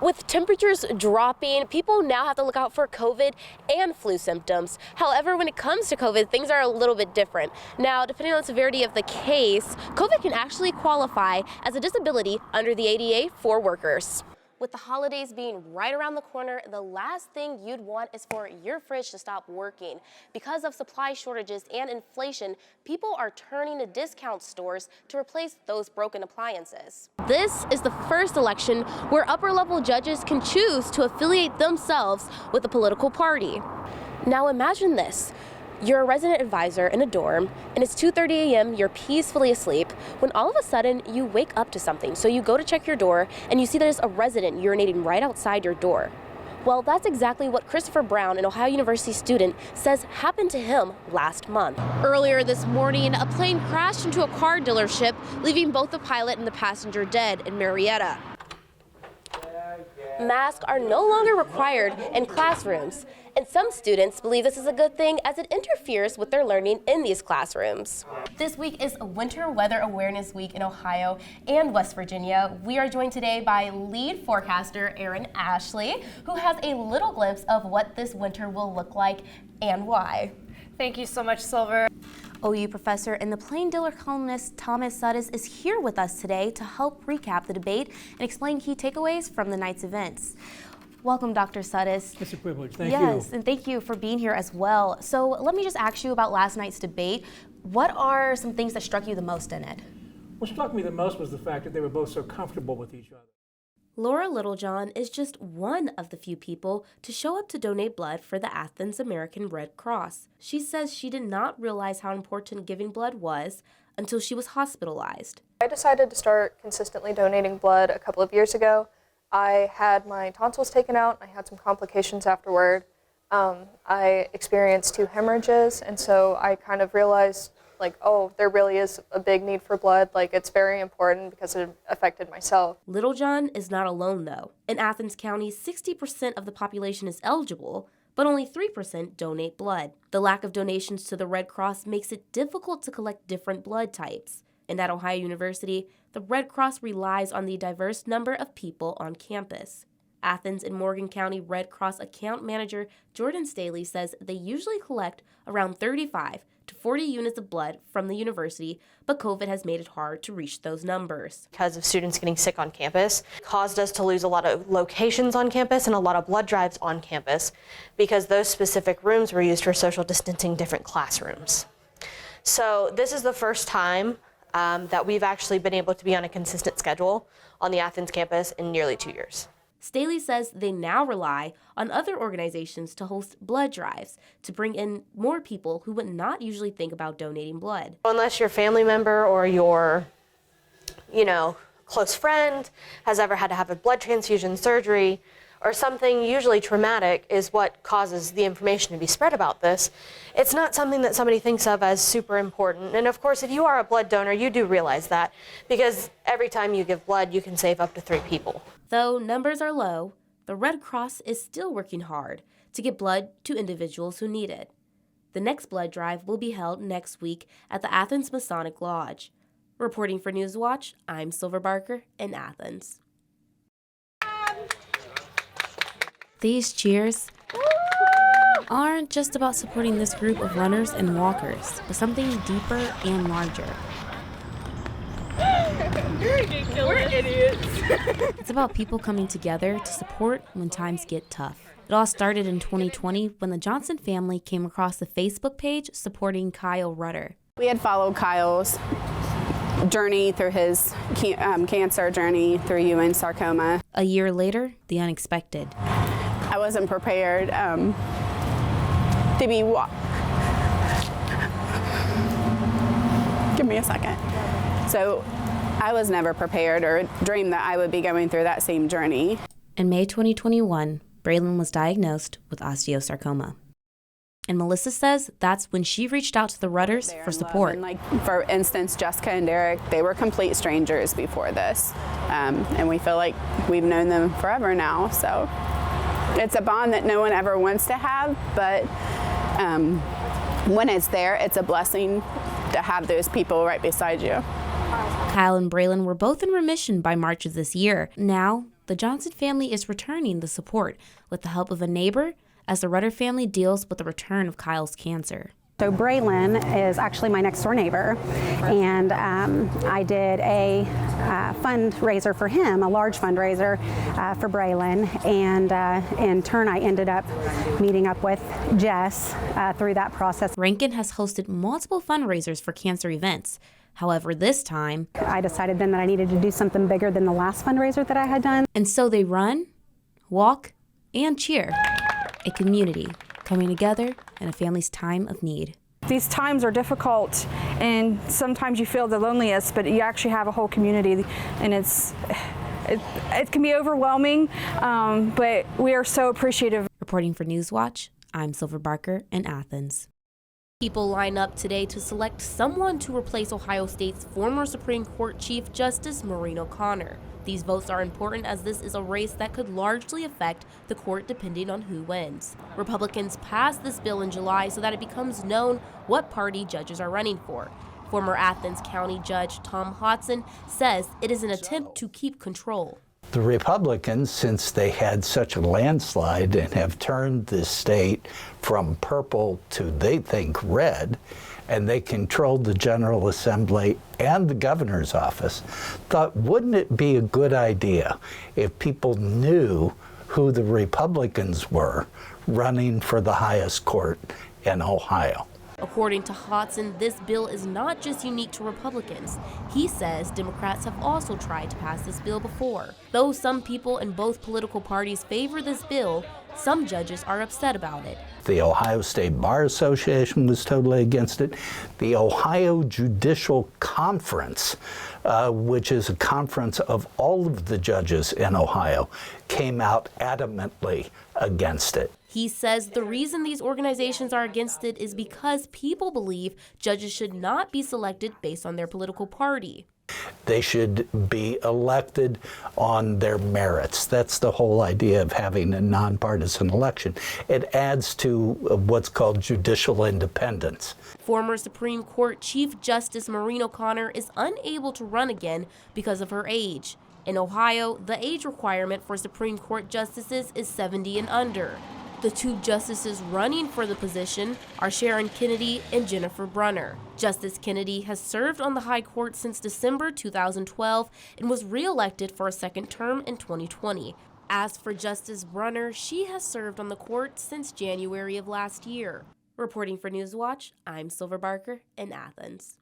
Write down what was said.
With temperatures dropping, people now have to look out for COVID and flu symptoms. However, when it comes to COVID, things are a little bit different. Now, depending on the severity of the case, COVID can actually qualify as a disability under the ADA for workers. With the holidays being right around the corner, the last thing you'd want is for your fridge to stop working. Because of supply shortages and inflation, people are turning to discount stores to replace those broken appliances. This is the first election where upper-level judges can choose to affiliate themselves with a political party. Now imagine this. You're a resident advisor in a dorm, and it's 2:30 a.m., you're peacefully asleep, when all of a sudden you wake up to something. So you go to check your door, and you see there's a resident urinating right outside your door. Well, that's exactly what Christopher Brown, an Ohio University student, says happened to him last month. Earlier this morning, a plane crashed into a car dealership, leaving both the pilot and the passenger dead in Marietta. Masks are no longer required in classrooms, and some students believe this is a good thing as it interferes with their learning in these classrooms. This week is Winter Weather Awareness Week in Ohio and West Virginia. We are joined today by lead forecaster Erin Ashley, who has a little glimpse of what this winter will look like and why. Thank you so much, Silver. OU professor and the Plain Dealer columnist Thomas Suddes is here with us today to help recap the debate and explain key takeaways from the night's events. Welcome, Dr. Suddes. It's a privilege. Thank you. Yes, and thank you for being here as well. So let me just ask you about last night's debate. What are some things that struck you the most in it? What struck me the most was the fact that they were both so comfortable with each other. Laura Littlejohn is just one of the few people to show up to donate blood for the Athens American Red Cross. She says she did not realize how important giving blood was until she was hospitalized. I decided to start consistently donating blood a couple of years ago. I had my tonsils taken out. I had some complications afterward. I experienced 2 hemorrhages, and so I kind of realized, like, oh, there really is a big need for blood. Like, it's very important because it affected myself. Littlejohn is not alone, though. In Athens County, 60% of the population is eligible, but only 3% donate blood. The lack of donations to the Red Cross makes it difficult to collect different blood types. And at Ohio University, the Red Cross relies on the diverse number of people on campus. Athens and Morgan County Red Cross account manager Jordan Staley says they usually collect around 35 to 40 units of blood from the university, but COVID has made it hard to reach those numbers. Because of students getting sick on campus, caused us to lose a lot of locations on campus and a lot of blood drives on campus because those specific rooms were used for social distancing different classrooms. So this is the first time that we've actually been able to be on a consistent schedule on the Athens campus in nearly 2 years. Staley says they now rely on other organizations to host blood drives to bring in more people who would not usually think about donating blood. Unless your family member or your, close friend has ever had to have a blood transfusion, surgery, or something usually traumatic is what causes the information to be spread about this. It's not something that somebody thinks of as super important. And of course, if you are a blood donor, you do realize that because every time you give blood, you can save up to 3 people. Though numbers are low, the Red Cross is still working hard to get blood to individuals who need it. The next blood drive will be held next week at the Athens Masonic Lodge. Reporting for Newswatch, I'm Silver Barker in Athens. These cheers aren't just about supporting this group of runners and walkers, but something deeper and larger. You're ridiculous. We're idiots. It's about people coming together to support when times get tough. It all started in 2020 when the Johnson family came across the Facebook page supporting Kyle Rutter. We had followed Kyle's journey through his cancer journey through Ewing sarcoma. A year later, the unexpected. I wasn't prepared to be Give me a second. So I was never prepared or dreamed that I would be going through that same journey. In May 2021, Braylon was diagnosed with osteosarcoma. And Melissa says that's when she reached out to the Rutters for support. And for instance, Jessica and Derek, they were complete strangers before this. And we feel like we've known them forever now. So it's a bond that no one ever wants to have, but when it's there, it's a blessing to have those people right beside you. Kyle and Braylon were both in remission by March of this year. Now, the Johnson family is returning the support with the help of a neighbor as the Rudder family deals with the return of Kyle's cancer. So Braylon is actually my next door neighbor, and I did a fundraiser for him, a large fundraiser for Braylon, and in turn I ended up meeting up with Jess through that process. Rankin has hosted multiple fundraisers for cancer events. However, this time, I decided then that I needed to do something bigger than the last fundraiser that I had done. And so they run, walk, and cheer. A community coming together in a family's time of need. These times are difficult, and sometimes you feel the loneliest, but you actually have a whole community, and it can be overwhelming, but we are so appreciative. Reporting for Newswatch, I'm Silver Barker in Athens. People line up today to select someone to replace Ohio State's former Supreme Court Chief Justice Maureen O'Connor. These votes are important as this is a race that could largely affect the court depending on who wins. Republicans passed this bill in July so that it becomes known what party judges are running for. Former Athens County Judge Tom Hodson says it is an attempt to keep control. The Republicans, since they had such a landslide and have turned the state from purple to, they think, red, and they controlled the General Assembly and the governor's office, thought, wouldn't it be a good idea if people knew who the Republicans were running for the highest court in Ohio? According to Hodson, this bill is not just unique to Republicans. He says Democrats have also tried to pass this bill before. Though some people in both political parties favor this bill, some judges are upset about it. The Ohio State Bar Association was totally against it. The Ohio Judicial Conference, which is a conference of all of the judges in Ohio, came out adamantly against it. He says the reason these organizations are against it is because people believe judges should not be selected based on their political party. They should be elected on their merits. That's the whole idea of having a nonpartisan election. It adds to what's called judicial independence. Former Supreme Court Chief Justice Maureen O'Connor is unable to run again because of her age. In Ohio, the age requirement for Supreme Court justices is 70 and under. The two justices running for the position are Sharon Kennedy and Jennifer Brunner. Justice Kennedy has served on the High Court since December 2012 and was re-elected for a second term in 2020. As for Justice Brunner, she has served on the court since January of last year. Reporting for Newswatch, I'm Silver Barker in Athens.